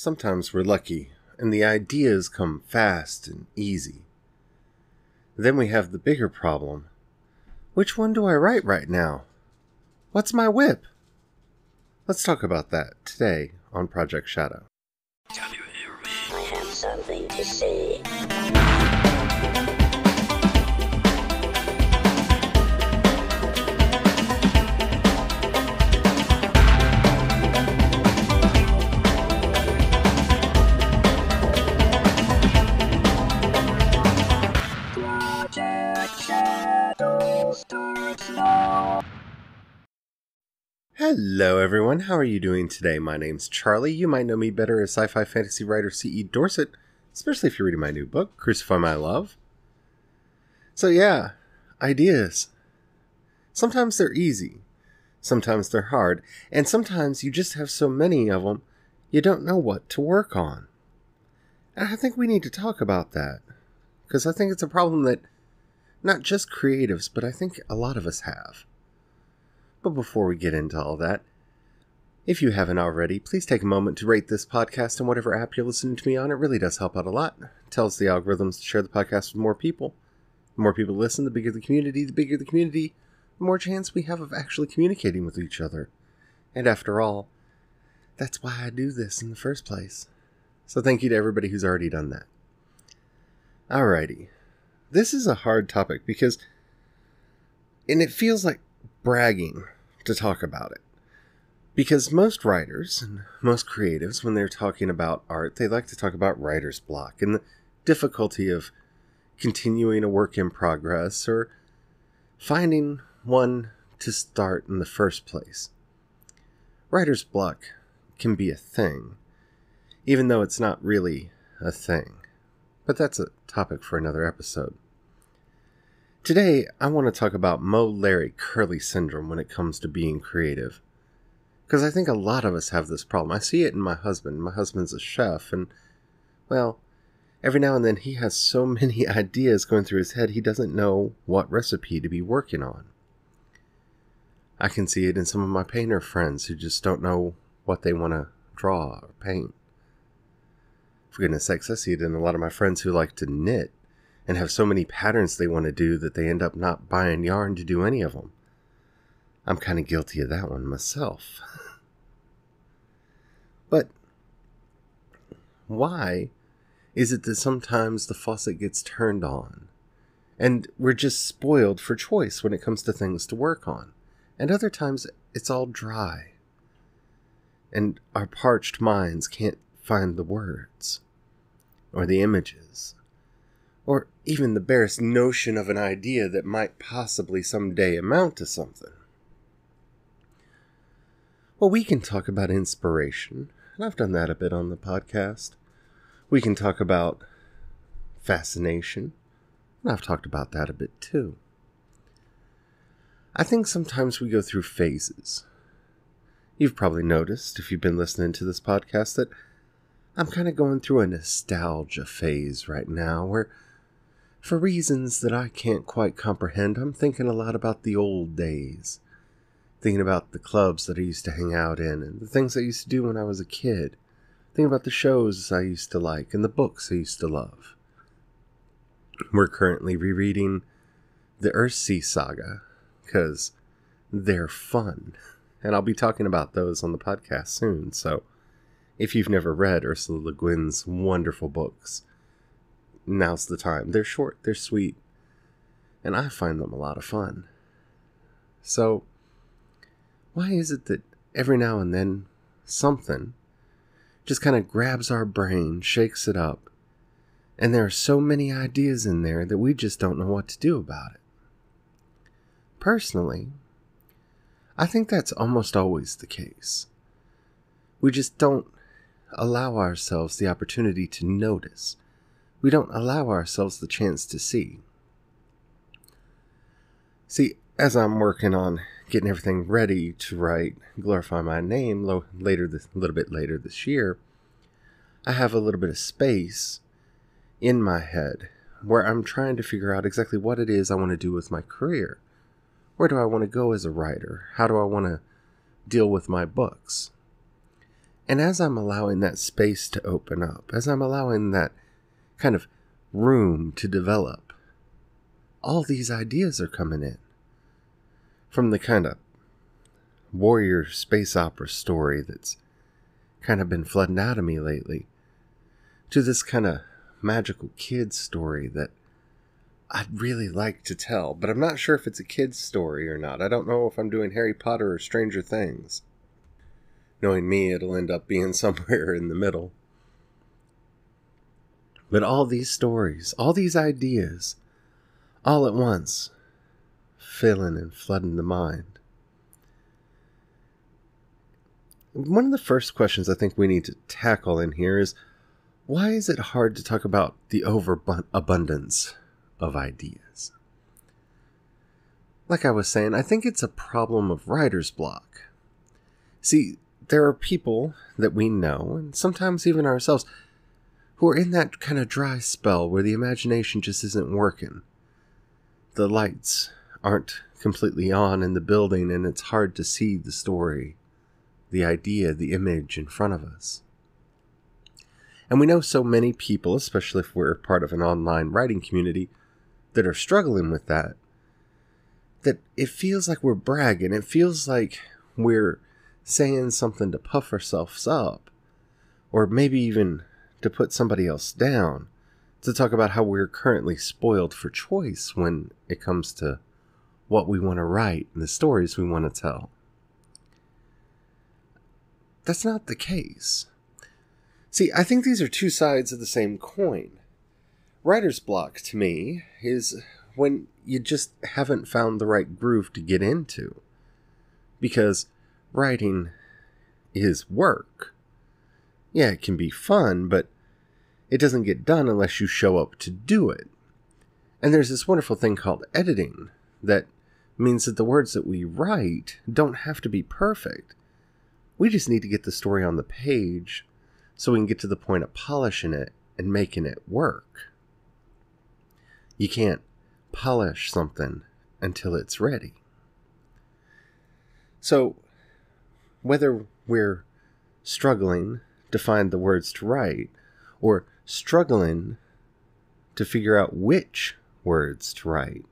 Sometimes we're lucky, and the ideas come fast and easy. Then we have the bigger problem. Which one do I write right now? What's my WIP? Let's talk about that today on Project Shadow. Can you hear me? I have something to say. Hello everyone, how are you doing today? My name's Charlie. You might know me better as sci-fi fantasy writer C.E. Dorset, especially if you're reading my new book, Crucify My Love. So yeah, ideas. Sometimes they're easy, sometimes they're hard, and sometimes you just have so many of them, you don't know what to work on. And I think we need to talk about that, because I think it's a problem that not just creatives, but I think a lot of us have. But before we get into all that, if you haven't already, please take a moment to rate this podcast in whatever app you're listening to me on. It really does help out a lot. It tells the algorithms to share the podcast with more people. The more people listen, the bigger the community. The bigger the community, the more chance we have of actually communicating with each other. And after all, that's why I do this in the first place. So thank you to everybody who's already done that. Alrighty. This is a hard topic because, and it feels like bragging to talk about it. Because most writers and most creatives, when they're talking about art, they like to talk about writer's block and the difficulty of continuing a work in progress or finding one to start in the first place. Writer's block can be a thing, even though it's not really a thing. But that's a topic for another episode. Today, I want to talk about Moe Larry Curly syndrome when it comes to being creative. Because I think a lot of us have this problem. I see it in my husband. My husband's a chef, and, well, every now and then he has so many ideas going through his head he doesn't know what recipe to be working on. I can see it in some of my painter friends who just don't know what they want to draw or paint. For goodness sakes, I see it in a lot of my friends who like to knit and have so many patterns they want to do that they end up not buying yarn to do any of them. I'm kind of guilty of that one myself. But why is it that sometimes the faucet gets turned on and we're just spoiled for choice when it comes to things to work on, and other times it's all dry and our parched minds can't find the words or the images or even the barest notion of an idea that might possibly someday amount to something? Well, we can talk about inspiration, and I've done that a bit on the podcast. We can talk about fascination, and I've talked about that a bit too. I think sometimes we go through phases. You've probably noticed, if you've been listening to this podcast, that I'm kind of going through a nostalgia phase right now, where for reasons that I can't quite comprehend, I'm thinking a lot about the old days. Thinking about the clubs that I used to hang out in, and the things I used to do when I was a kid. Thinking about the shows I used to like, and the books I used to love. We're currently rereading the Earthsea saga, because they're fun. And I'll be talking about those on the podcast soon, so if you've never read Ursula Le Guin's wonderful books, now's the time. They're short, they're sweet, and I find them a lot of fun. So, why is it that every now and then something just kind of grabs our brain, shakes it up, and there are so many ideas in there that we just don't know what to do about it? Personally, I think that's almost always the case. We just don't allow ourselves the opportunity to notice. We don't allow ourselves the chance to see. See, as I'm working on getting everything ready to write Glorify My Name a little bit later this year, I have a little bit of space in my head where I'm trying to figure out exactly what it is I want to do with my career. Where do I want to go as a writer? How do I want to deal with my books? And as I'm allowing that space to open up, as I'm allowing that kind of room to develop, all these ideas are coming in. From the kind of warrior space opera story that's kind of been flooding out of me lately, to this kind of magical kid story that I'd really like to tell, but I'm not sure if it's a kid's story or not. I don't know if I'm doing Harry Potter or Stranger Things. Knowing me, it'll end up being somewhere in the middle. But all these stories, all these ideas, all at once, filling and flooding the mind. One of the first questions I think we need to tackle in here is, why is it hard to talk about the overabundance of ideas? Like I was saying, I think it's a problem of writer's block. See, there are people that we know, and sometimes even ourselves, who are in that kind of dry spell where the imagination just isn't working. The lights aren't completely on in the building, and it's hard to see the story, the idea, the image in front of us. And we know so many people, especially if we're part of an online writing community, that are struggling with that it feels like we're bragging. It feels like we're saying something to puff ourselves up, or maybe even to put somebody else down, to talk about how we're currently spoiled for choice when it comes to what we want to write and the stories we want to tell. That's not the case. See, I think these are two sides of the same coin. Writer's block, to me, is when you just haven't found the right groove to get into. Because writing is work. Yeah, it can be fun, but it doesn't get done unless you show up to do it. And there's this wonderful thing called editing that means that the words that we write don't have to be perfect. We just need to get the story on the page so we can get to the point of polishing it and making it work. You can't polish something until it's ready. So, whether we're struggling to find the words to write, or struggling to figure out which words to write,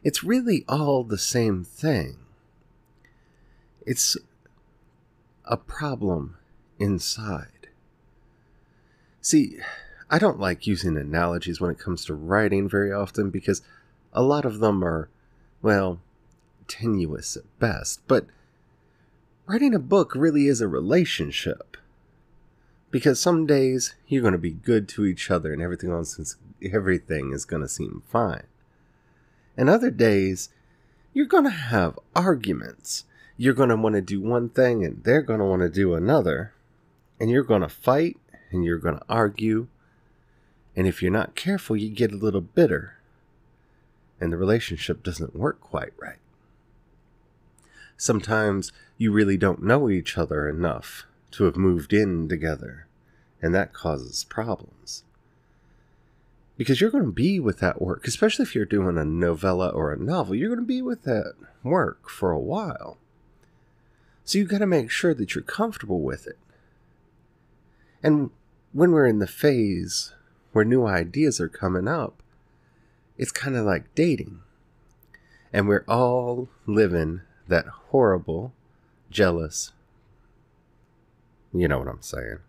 it's really all the same thing. It's a problem inside. See, I don't like using analogies when it comes to writing very often because a lot of them are, well, tenuous at best. But writing a book really is a relationship. Because some days you're going to be good to each other and everything is going to seem fine. And other days, you're going to have arguments. You're going to want to do one thing and they're going to want to do another. And you're going to fight and you're going to argue. And if you're not careful, you get a little bitter. And the relationship doesn't work quite right. Sometimes you really don't know each other enough to have moved in together. And that causes problems. Because you're going to be with that work, especially if you're doing a novella or a novel, you're going to be with that work for a while. So you've got to make sure that you're comfortable with it. And when we're in the phase where new ideas are coming up, it's kind of like dating. And we're all living that horrible, jealous, you know what I'm saying.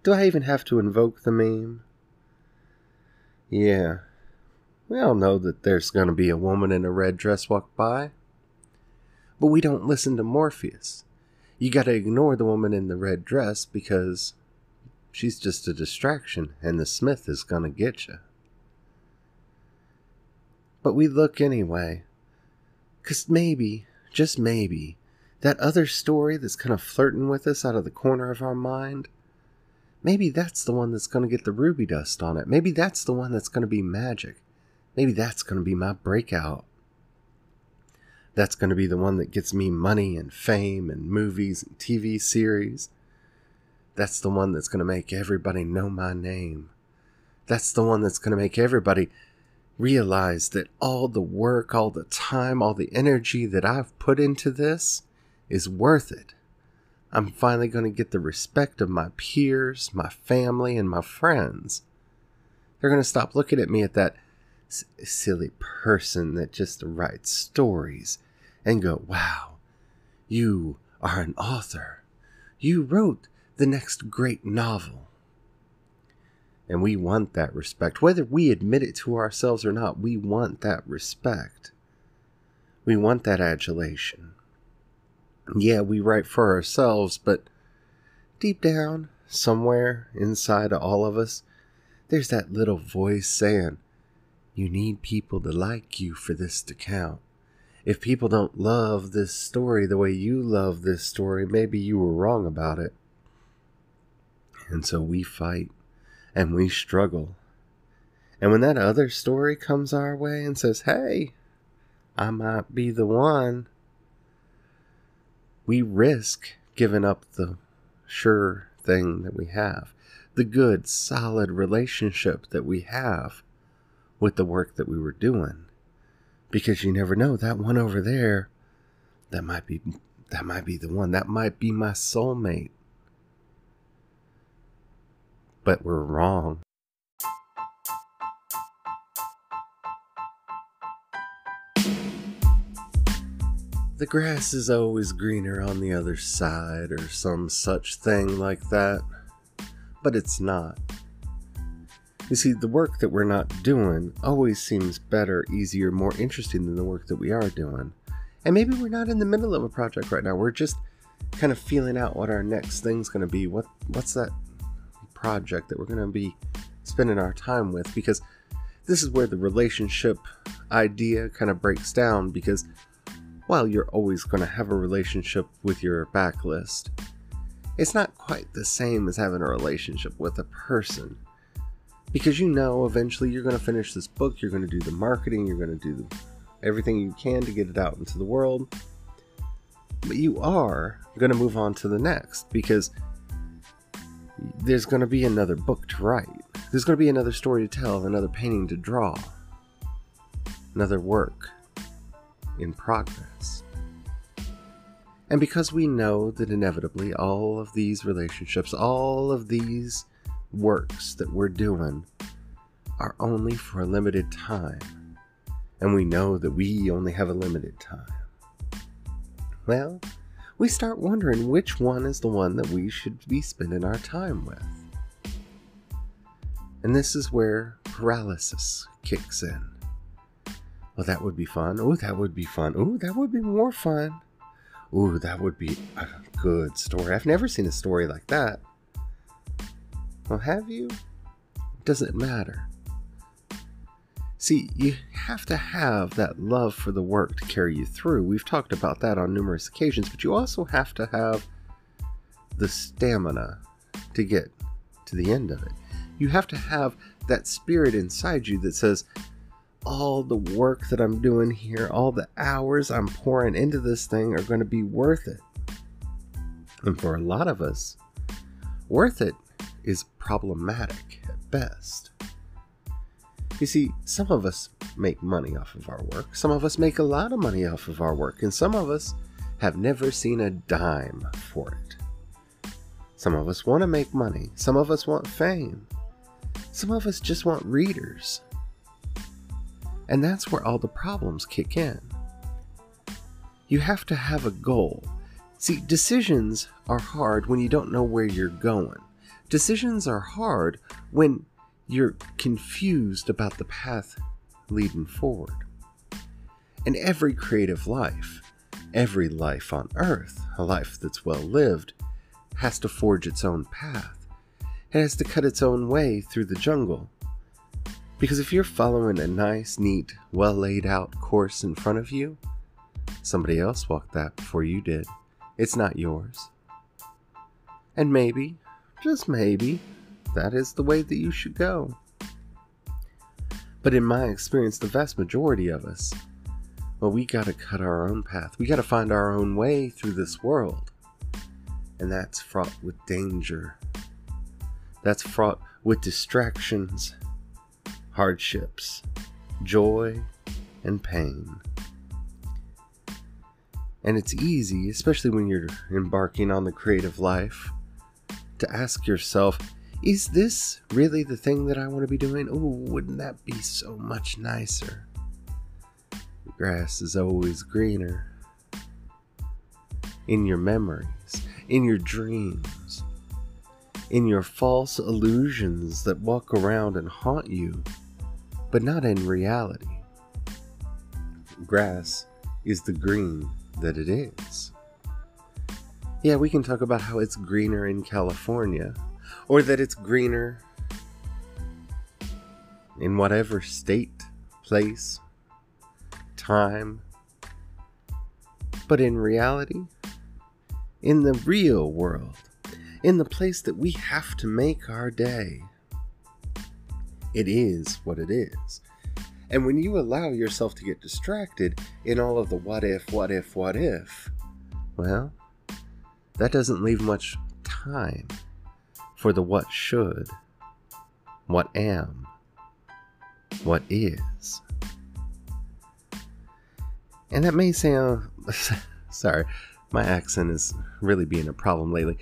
Do I even have to invoke the meme? Yeah. We all know that there's going to be a woman in a red dress walk by. But we don't listen to Morpheus. You got to ignore the woman in the red dress because she's just a distraction and the Smith is going to get you. But we look anyway. Because maybe, just maybe, that other story that's kind of flirting with us out of the corner of our mind, maybe that's the one that's going to get the ruby dust on it. Maybe that's the one that's going to be magic. Maybe that's going to be my breakout. That's going to be the one that gets me money and fame and movies and TV series. That's the one that's going to make everybody know my name. That's the one that's going to make everybody realize that all the work, all the time, all the energy that I've put into this is worth it. I'm finally going to get the respect of my peers, my family, and my friends. They're going to stop looking at me at that silly person that just writes stories and go, wow, you are an author. You wrote the next great novel. And we want that respect. Whether we admit it to ourselves or not, we want that respect. We want that adulation. Yeah, we write for ourselves, but deep down, somewhere inside of all of us, there's that little voice saying, you need people to like you for this to count. If people don't love this story the way you love this story, maybe you were wrong about it. And so we fight and we struggle. And when that other story comes our way and says, hey, I might be the one, we risk giving up the sure thing that we have, the good, solid relationship that we have with the work that we were doing. Because you never know, that one over there, that might be the one. That might be my soulmate. But we're wrong. The grass is always greener on the other side, or some such thing like that. But it's not. You see, the work that we're not doing always seems better, easier, more interesting than the work that we are doing. And maybe we're not in the middle of a project right now. We're just kind of feeling out what our next thing's going to be. What's that project that we're going to be spending our time with? Because this is where the relationship idea kind of breaks down, because while you're always going to have a relationship with your backlist, it's not quite the same as having a relationship with a person. Because you know eventually you're going to finish this book, you're going to do the marketing, you're going to do everything you can to get it out into the world. But you are going to move on to the next, because there's going to be another book to write. There's going to be another story to tell, another painting to draw, another work in progress. And because we know that inevitably all of these relationships, all of these works that we're doing are only for a limited time, and we know that we only have a limited time, well, we start wondering which one is the one that we should be spending our time with. And this is where paralysis kicks in. Well, that would be fun. Oh, that would be fun. Oh, that would be more fun. Oh, that would be a good story. I've never seen a story like that. Well, have you? Doesn't matter. See, you have to have that love for the work to carry you through. We've talked about that on numerous occasions, but you also have to have the stamina to get to the end of it. You have to have that spirit inside you that says, all the work that I'm doing here, all the hours I'm pouring into this thing are going to be worth it. And for a lot of us, worth it is problematic at best. You see, some of us make money off of our work. Some of us make a lot of money off of our work. And some of us have never seen a dime for it. Some of us want to make money. Some of us want fame. Some of us just want readers. And that's where all the problems kick in. You have to have a goal. See, decisions are hard when you don't know where you're going. Decisions are hard when you're confused about the path leading forward. And every creative life, every life on earth, a life that's well lived, has to forge its own path. It has to cut its own way through the jungle. Because if you're following a nice, neat, well laid out course in front of you, somebody else walked that before you did. It's not yours. And maybe, just maybe, that is the way that you should go. But in my experience, the vast majority of us, well, we gotta cut our own path. We gotta find our own way through this world. And that's fraught with danger. That's fraught with distractions, hardships, joy, and pain. And it's easy, especially when you're embarking on the creative life, to ask yourself, is this really the thing that I want to be doing? Oh, wouldn't that be so much nicer? The grass is always greener. In your memories, in your dreams, in your false illusions that walk around and haunt you, but not in reality. Grass is the green that it is. Yeah, we can talk about how it's greener in California, or that it's greener in whatever state, place, time. But in reality, in the real world, in the place that we have to make our day, it is what it is. And when you allow yourself to get distracted in all of the what if, well, that doesn't leave much time for the what should, what am, what is. And that may sound, sorry, my accent is really being a problem lately.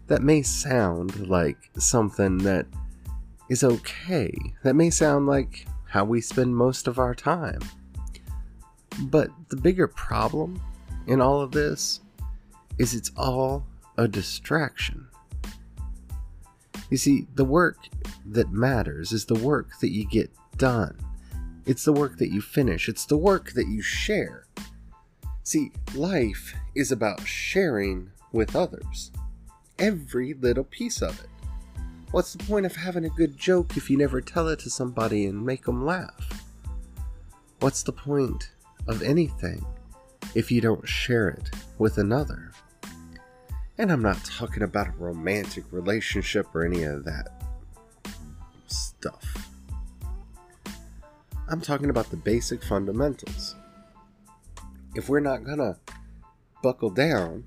That may sound like something that is okay. That may sound like how we spend most of our time. But the bigger problem in all of this is it's all a distraction. You see, the work that matters is the work that you get done. It's the work that you finish. It's the work that you share. See, life is about sharing with others. Every little piece of it. What's the point of having a good joke if you never tell it to somebody and make them laugh? What's the point of anything if you don't share it with another? And I'm not talking about a romantic relationship or any of that stuff. I'm talking about the basic fundamentals. If we're not gonna buckle down,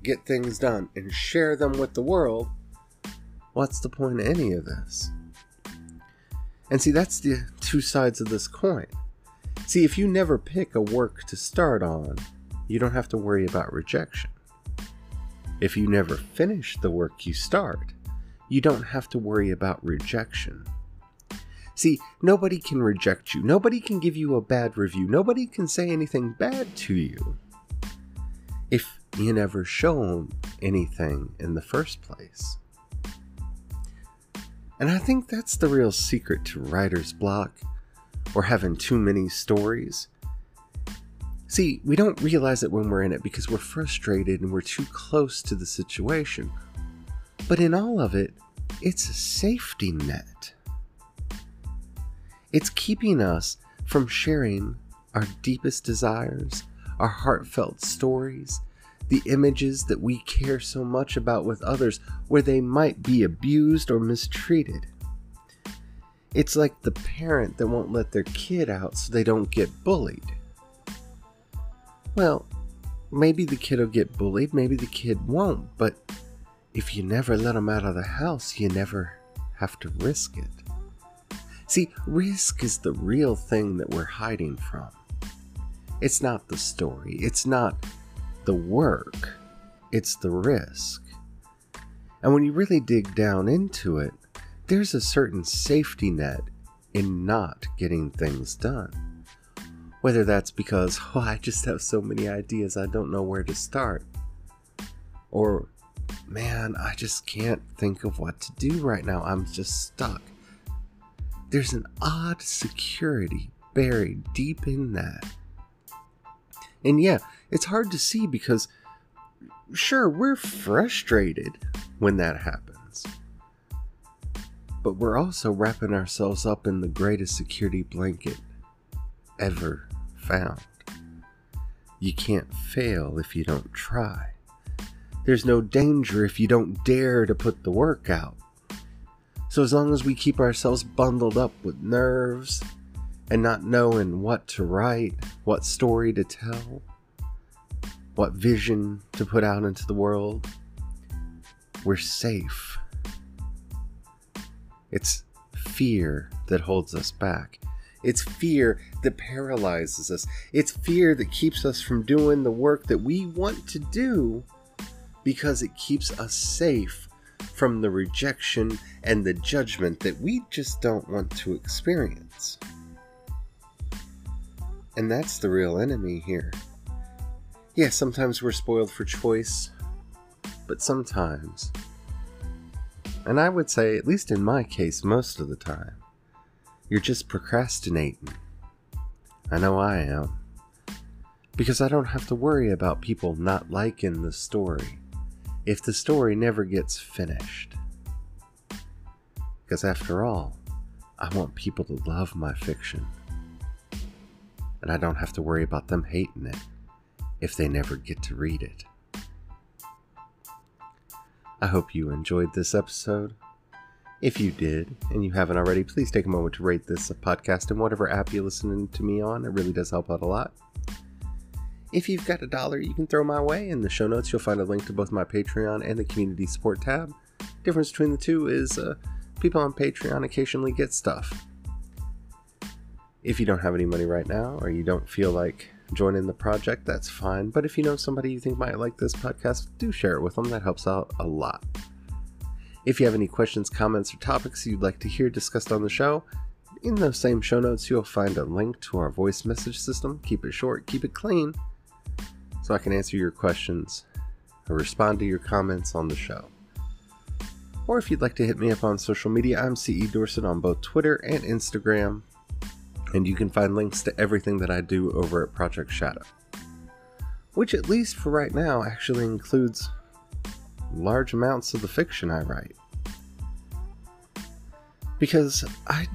get things done, and share them with the world, what's the point of any of this? And see, that's the two sides of this coin. See, if you never pick a work to start on, you don't have to worry about rejection. If you never finish the work you start, you don't have to worry about rejection. See, nobody can reject you. Nobody can give you a bad review. Nobody can say anything bad to you if you never show them anything in the first place. And I think that's the real secret to writer's block or having too many stories. See, we don't realize it when we're in it because we're frustrated and we're too close to the situation. But in all of it, it's a safety net. It's keeping us from sharing our deepest desires, our heartfelt stories, the images that we care so much about with others where they might be abused or mistreated. It's like the parent that won't let their kid out so they don't get bullied. Well, maybe the kid will get bullied, maybe the kid won't, but if you never let them out of the house, you never have to risk it. See, risk is the real thing that we're hiding from. It's not the story, it's not the work, it's the risk. And when you really dig down into it, there's a certain safety net in not getting things done. Whether that's because, I just have so many ideas I don't know where to start. Or, man, I just can't think of what to do right now. I'm just stuck. There's an odd security buried deep in that. And yeah, it's hard to see because, sure, we're frustrated when that happens. But we're also wrapping ourselves up in the greatest security blanket ever found. You can't fail if you don't try. There's no danger if you don't dare to put the work out. So as long as we keep ourselves bundled up with nerves and not knowing what to write, what story to tell, what vision to put out into the world, we're safe. It's fear that holds us back. It's fear that paralyzes us. It's fear that keeps us from doing the work that we want to do because it keeps us safe from the rejection and the judgment that we just don't want to experience. And that's the real enemy here. Yeah, sometimes we're spoiled for choice, but sometimes, and I would say, at least in my case, most of the time, you're just procrastinating. I know I am. Because I don't have to worry about people not liking the story if the story never gets finished. Because after all, I want people to love my fiction. And I don't have to worry about them hating it if they never get to read it. I hope you enjoyed this episode. If you did, and you haven't already, please take a moment to rate this podcast in whatever app you're listening to me on. It really does help out a lot. If you've got $1 you can throw my way, in the show notes you'll find a link to both my Patreon and the community support tab. Difference between the two is people on Patreon occasionally get stuff. If you don't have any money right now, or you don't feel like joining the project, that's fine. But if you know somebody you think might like this podcast, do share it with them. That helps out a lot. If you have any questions, comments, or topics you'd like to hear discussed on the show, in those same show notes you'll find a link to our voice message system. Keep it short, keep it clean, so I can answer your questions or respond to your comments on the show. Or if you'd like to hit me up on social media, I'm CE Dorset on both Twitter and Instagram, and you can find links to everything that I do over at Project Shadow, which at least for right now actually includes large amounts of the fiction I write. Because I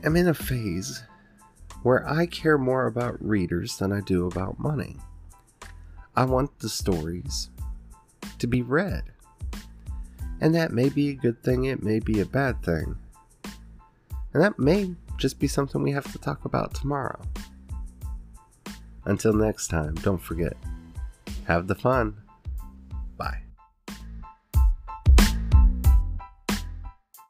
am in a phase where I care more about readers than I do about money. I want the stories to be read. And that may be a good thing, it may be a bad thing. And that may just be something we have to talk about tomorrow. Until next time, don't forget, have the fun. Bye.